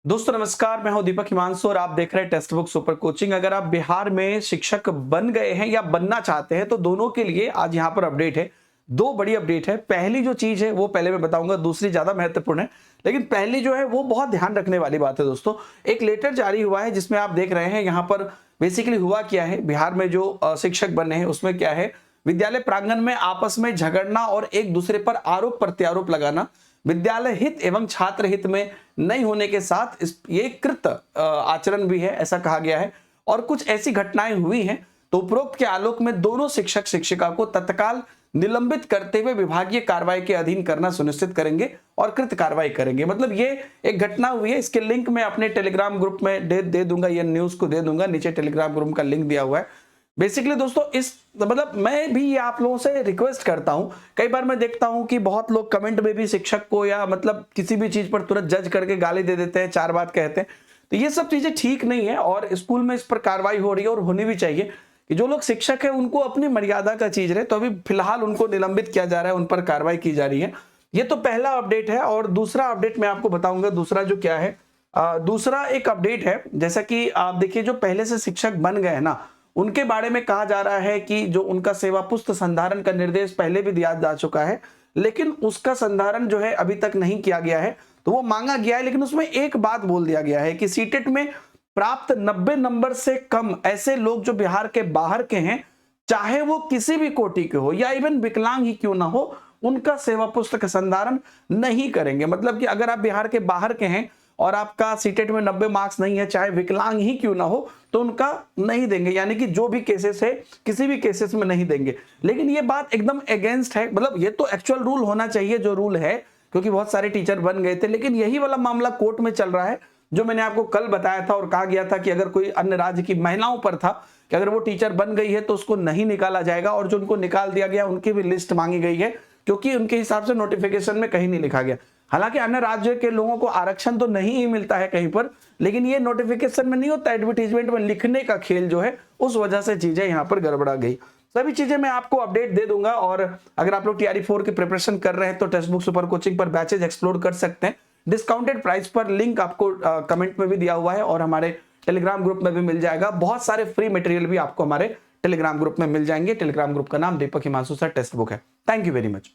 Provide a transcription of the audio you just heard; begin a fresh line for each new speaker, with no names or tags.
दोस्तों नमस्कार, मैं हूं दीपक हिमांशु और आप देख रहे हैं टेक्स्ट बुक सुपर कोचिंग। अगर आप बिहार में शिक्षक बन गए हैं या बनना चाहते हैं तो दोनों के लिए आज यहां पर अपडेट है। दो बड़ी अपडेट है। पहली जो चीज है वो पहले मैं बताऊंगा, दूसरी ज्यादा महत्वपूर्ण है, लेकिन पहली जो है वो बहुत ध्यान रखने वाली बात है। दोस्तों एक लेटर जारी हुआ है जिसमें आप देख रहे हैं यहाँ पर बेसिकली हुआ क्या है, बिहार में जो शिक्षक बने हैं उसमें क्या है, विद्यालय प्रांगण में आपस में झगड़ना और एक दूसरे पर आरोप प्रत्यारोप लगाना विद्यालय हित एवं छात्र हित में नहीं होने के साथ ये कृत आचरण भी है, ऐसा कहा गया है। और कुछ ऐसी घटनाएं हुई हैं तो उपरोक्त के आलोक में दोनों शिक्षक शिक्षिका को तत्काल निलंबित करते हुए विभागीय कार्रवाई के अधीन करना सुनिश्चित करेंगे और कृत कार्रवाई करेंगे। मतलब ये एक घटना हुई है, इसके लिंक मैं अपने टेलीग्राम ग्रुप में दे दूंगा, ये न्यूज को दे दूंगा, नीचे टेलीग्राम ग्रुप का लिंक दिया हुआ है। बेसिकली दोस्तों इस मतलब मैं भी ये आप लोगों से रिक्वेस्ट करता हूं, कई बार मैं देखता हूं कि बहुत लोग कमेंट में भी शिक्षक को या मतलब किसी भी चीज पर तुरंत जज करके गाली दे देते हैं, चार बात कहते हैं। तो ये सब चीजें ठीक नहीं है और स्कूल में इस पर कार्रवाई हो रही है और होनी भी चाहिए कि जो लोग शिक्षक है उनको अपनी मर्यादा का चीज रहे। तो अभी फिलहाल उनको निलंबित किया जा रहा है, उन पर कार्रवाई की जा रही है। ये तो पहला अपडेट है। और दूसरा अपडेट मैं आपको बताऊंगा, दूसरा जो क्या है, दूसरा एक अपडेट है, जैसा कि आप देखिए जो पहले से शिक्षक बन गए हैं ना, उनके बारे में कहा जा रहा है कि जो उनका सेवा पुस्त संधारण का निर्देश पहले भी दिया जा चुका है, लेकिन उसका संधारण जो है अभी तक नहीं किया गया है। तो वो मांगा गया है, लेकिन उसमें एक बात बोल दिया गया है कि सीटेट में प्राप्त 90 नंबर से कम ऐसे लोग जो बिहार के बाहर के हैं, चाहे वो किसी भी कोटि के हो या इवन विकलांग ही क्यों ना हो, उनका सेवा पुस्तक संधारण नहीं करेंगे। मतलब कि अगर आप बिहार के बाहर के हैं और आपका सीटेट में 90 मार्क्स नहीं है, चाहे विकलांग ही क्यों ना हो, तो उनका नहीं देंगे। यानी कि जो भी केसेस है किसी भी केसेस में नहीं देंगे। लेकिन ये बात एकदम अगेंस्ट है, मतलब ये तो एक्चुअल रूल होना चाहिए जो रूल है, क्योंकि बहुत सारे टीचर बन गए थे। लेकिन यही वाला मामला कोर्ट में चल रहा है जो मैंने आपको कल बताया था और कहा गया था कि अगर कोई अन्य राज्य की महिलाओं पर था कि अगर वो टीचर बन गई है तो उसको नहीं निकाला जाएगा, और जो उनको निकाल दिया गया उनकी भी लिस्ट मांगी गई है, क्योंकि उनके हिसाब से नोटिफिकेशन में कहीं नहीं लिखा गया। हालांकि अन्य राज्य के लोगों को आरक्षण तो नहीं ही मिलता है कहीं पर, लेकिन ये नोटिफिकेशन में नहीं होता, एडवर्टीजमेंट में लिखने का खेल जो है, उस वजह से चीजें यहां पर गड़बड़ा गई। सभी चीजें मैं आपको अपडेट दे दूंगा। और अगर आप लोग TRE 4 की प्रिपरेशन कर रहे हैं तो टेक्स्ट बुक सुपर कोचिंग पर बैचेज एक्सप्लोर कर सकते हैं डिस्काउंटेड प्राइस पर। लिंक आपको कमेंट में भी दिया हुआ है और हमारे टेलीग्राम ग्रुप में भी मिल जाएगा। बहुत सारे फ्री मटेरियल भी आपको हमारे टेलीग्राम ग्रुप में मिल जाएंगे। टेलीग्राम ग्रुप का नाम दीपक हिमांशु सर टेक्स्ट बुक है। Thank you very much.